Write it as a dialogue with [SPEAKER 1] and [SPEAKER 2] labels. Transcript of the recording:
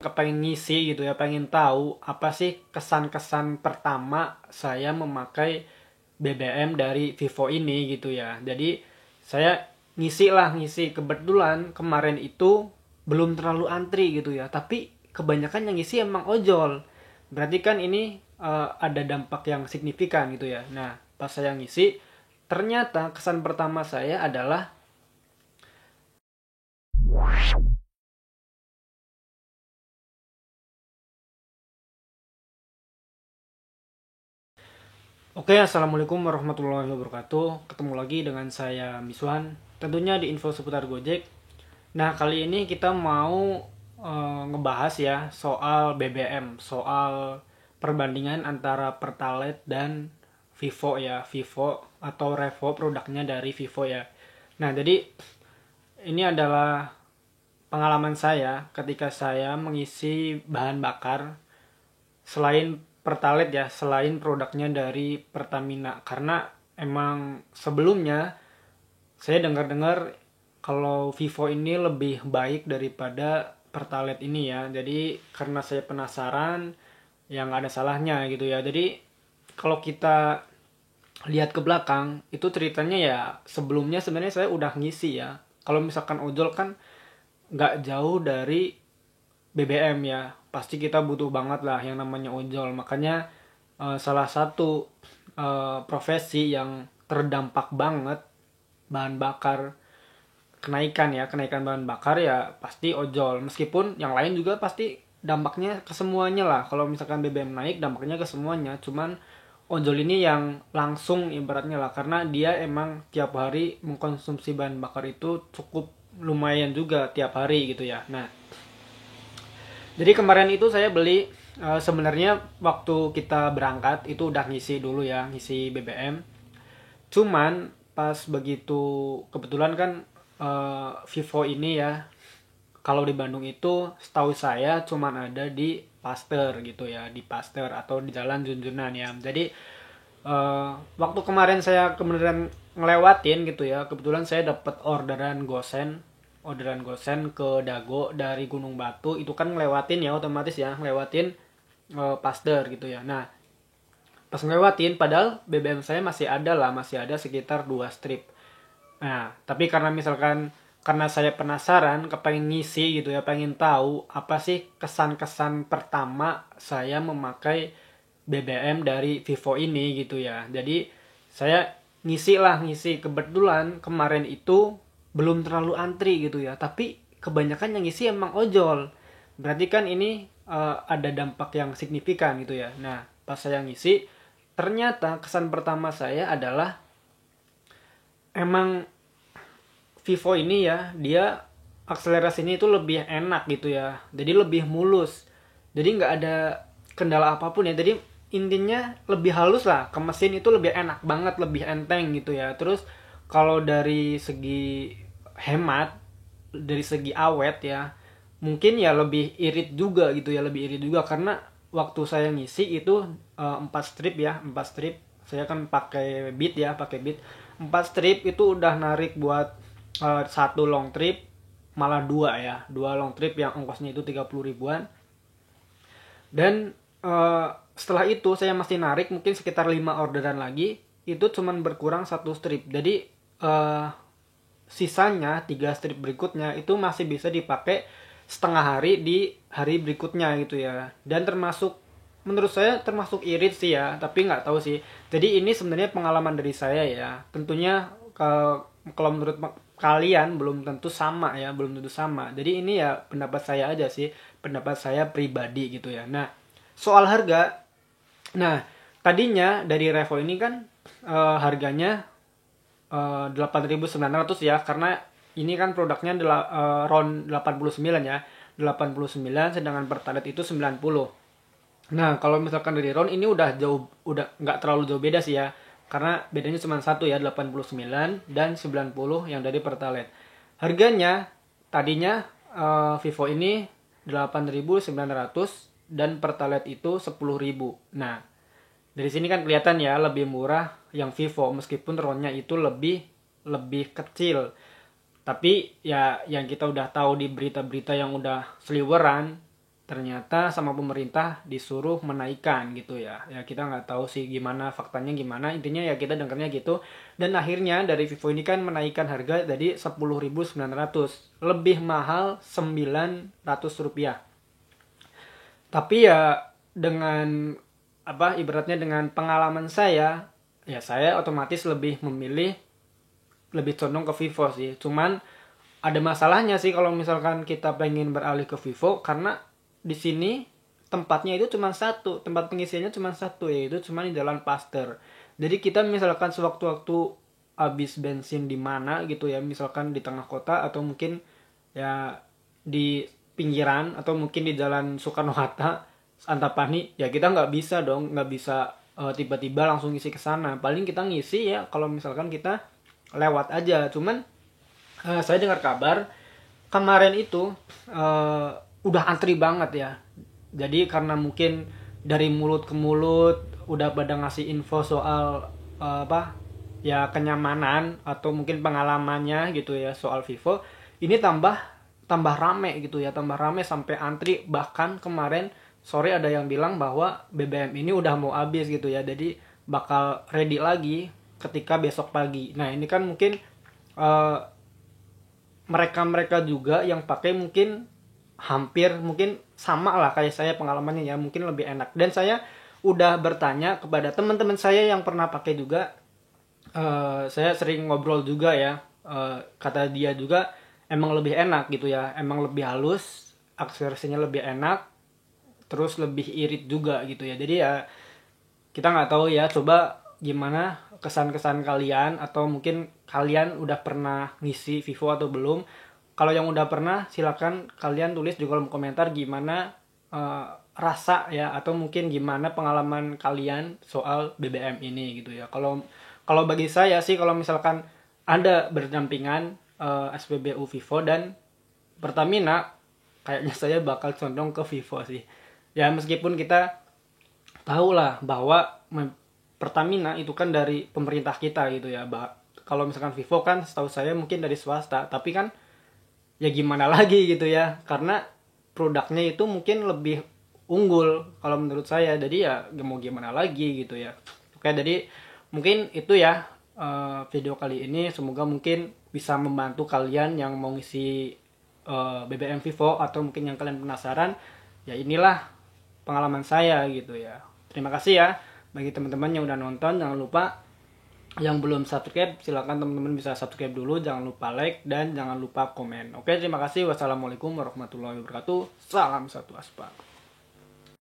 [SPEAKER 1] Kepengen ngisi gitu ya, pengen tahu apa sih kesan-kesan pertama saya memakai BBM dari Vivo ini gitu ya. Jadi saya ngisi. Kebetulan kemarin itu belum terlalu antri gitu ya, tapi kebanyakan yang ngisi emang ojol. Berarti kan ini ada dampak yang signifikan gitu ya. Nah, pas saya ngisi, ternyata kesan pertama saya adalah Oke, assalamualaikum warahmatullahi wabarakatuh. Ketemu lagi dengan saya Miswan. Tentunya di info seputar Gojek. Nah, kali ini kita mau ngebahas ya soal BBM, soal perbandingan antara Pertalite dan Vivo ya, Vivo atau Revo, produknya dari Vivo ya. Nah, jadi ini adalah pengalaman saya ketika saya mengisi bahan bakar selain Pertalite ya, selain produknya dari Pertamina, karena emang sebelumnya saya dengar-dengar kalau Vivo ini lebih baik daripada Pertalite ini ya. Jadi karena saya penasaran, yang ada salahnya gitu ya. Jadi kalau kita lihat ke belakang, itu ceritanya ya sebelumnya sebenarnya saya udah ngisi ya. Kalau misalkan ojol kan nggak jauh dari BBM ya, pasti kita butuh banget lah yang namanya ojol. Makanya salah satu profesi yang terdampak banget bahan bakar, kenaikan bahan bakar ya pasti ojol. Meskipun yang lain juga pasti dampaknya ke semuanya lah. Kalau misalkan BBM naik dampaknya ke semuanya, cuman ojol ini yang langsung ibaratnya lah, karena dia emang tiap hari mengkonsumsi bahan bakar itu cukup lumayan juga tiap hari gitu ya. Nah, jadi kemarin itu saya beli, sebenarnya waktu kita berangkat itu udah ngisi dulu ya, ngisi BBM. Cuman pas begitu, kebetulan kan Vivo ini ya, kalau di Bandung itu setahu saya cuman ada di Pasteur gitu ya, di Pasteur atau di Jalan Junjunan ya. Jadi waktu kemarin saya kemudian ngelewatin gitu ya, kebetulan saya dapat orderan gosen ke Dago dari Gunung Batu, itu kan ngelewatin ya, otomatis ya ngelewatin Pasteur gitu ya. Nah, pas ngelewatin padahal BBM saya masih ada lah, masih ada sekitar 2 strip. Nah, tapi karena saya penasaran, kepengen ngisi gitu ya, pengen tahu apa sih kesan-kesan pertama saya memakai BBM dari Vivo ini gitu ya. Jadi saya ngisi. Kebetulan kemarin itu belum terlalu antri gitu ya, tapi kebanyakan yang ngisi emang ojol. Berarti kan ini ada dampak yang signifikan gitu ya. Nah, pas saya ngisi, ternyata kesan pertama saya adalah emang Vivo ini ya, dia akselerasinya itu lebih enak gitu ya. Jadi lebih mulus. Jadi nggak ada kendala apapun ya. Jadi intinya lebih halus lah. Ke mesin itu lebih enak banget, lebih enteng gitu ya. Terus kalau dari segi hemat, dari segi awet ya, mungkin ya lebih irit juga gitu ya, lebih irit juga karena waktu saya ngisi itu 4 strip ya, 4 strip. Saya kan pakai Beat ya, pakai Beat. 4 strip itu udah narik buat satu long trip, malah dua ya, dua long trip yang ongkosnya itu 30 ribuan. Dan setelah itu saya masih narik mungkin sekitar 5 orderan lagi, itu cuman berkurang satu strip. Jadi eh, sisanya 3 strip berikutnya itu masih bisa dipakai setengah hari di hari berikutnya gitu ya. Dan termasuk, menurut saya termasuk irit sih ya, tapi nggak tahu sih. Jadi ini sebenarnya pengalaman dari saya ya. Tentunya kalau menurut kalian belum tentu sama ya, belum tentu sama. Jadi ini ya pendapat saya aja sih, pendapat saya pribadi gitu ya. Nah, soal harga, nah tadinya dari Revo ini kan harganya 8.900 ya, karena ini kan produknya RON 89 ya, 89, sedangkan Pertalite itu 90. Nah, kalau misalkan dari RON ini udah jauh, udah nggak terlalu jauh beda sih ya. Karena bedanya cuma satu ya, 89 dan 90 yang dari Pertalite. Harganya tadinya Vivo ini 8.900 dan Pertalite itu 10.000. Nah, dari sini kan kelihatan ya lebih murah yang Vivo, meskipun RON-nya itu lebih lebih kecil. Tapi ya yang kita udah tahu di berita-berita yang udah seliweran, ternyata sama pemerintah disuruh menaikkan gitu ya. Ya kita nggak tahu sih gimana faktanya gimana. Intinya ya kita dengarnya gitu. Dan akhirnya dari Vivo ini kan menaikkan harga jadi 10.900, lebih mahal 900 rupiah. Tapi ya dengan apa ibaratnya dengan pengalaman saya, ya saya otomatis lebih memilih, lebih condong ke Vivo sih. Cuman ada masalahnya sih kalau misalkan kita pengen beralih ke Vivo, karena di sini tempatnya itu cuma satu, tempat pengisiannya cuma satu, yaitu cuma di Jalan Pasteur. Jadi kita misalkan sewaktu-waktu habis bensin di mana gitu ya, misalkan di tengah kota atau mungkin ya di pinggiran atau mungkin di Jalan Soekarno Hatta, Antapani, ya kita nggak bisa dong, nggak bisa tiba-tiba langsung ngisi ke sana. Paling kita ngisi ya kalau misalkan kita lewat aja. Cuman saya dengar kabar kemarin itu udah antri banget ya. Jadi karena mungkin dari mulut ke mulut udah pada ngasih info soal apa ya kenyamanan atau mungkin pengalamannya gitu ya soal Vivo, ini tambah tambah rame gitu ya, tambah rame sampai antri. Bahkan kemarin sore ada yang bilang bahwa BBM ini udah mau habis gitu ya, jadi bakal ready lagi ketika besok pagi. Nah ini kan mungkin eh, mereka-mereka juga yang pakai mungkin hampir mungkin sama lah kayak saya pengalamannya ya, mungkin lebih enak. Dan saya udah bertanya kepada teman-teman saya yang pernah pakai juga, saya sering ngobrol juga ya, kata dia juga emang lebih enak gitu ya, emang lebih halus, aksesnya lebih enak, terus lebih irit juga gitu ya. Jadi ya kita nggak tahu ya, coba gimana kesan-kesan kalian, atau mungkin kalian udah pernah ngisi Vivo atau belum. Kalau yang udah pernah silakan kalian tulis di kolom komentar gimana rasa ya, atau mungkin gimana pengalaman kalian soal BBM ini gitu ya. Kalau kalau bagi saya sih, kalau misalkan ada berdampingan SPBU Vivo dan Pertamina, kayaknya saya bakal condong ke Vivo sih. Ya meskipun kita tahu lah bahwa Pertamina itu kan dari pemerintah kita gitu ya. Kalau misalkan Vivo kan setahu saya mungkin dari swasta, tapi kan ya gimana lagi gitu ya, karena produknya itu mungkin lebih unggul kalau menurut saya. Jadi ya mau gimana lagi gitu ya. Oke, jadi mungkin itu ya video kali ini. Semoga mungkin bisa membantu kalian yang mau ngisi BBM Vivo, atau mungkin yang kalian penasaran. Ya inilah pengalaman saya gitu ya. Terima kasih ya bagi teman-teman yang udah nonton. Jangan lupa yang belum subscribe, silakan teman-teman bisa subscribe dulu. Jangan lupa like dan jangan lupa komen. Oke, terima kasih. Wassalamualaikum warahmatullahi wabarakatuh. Salam satu aspal.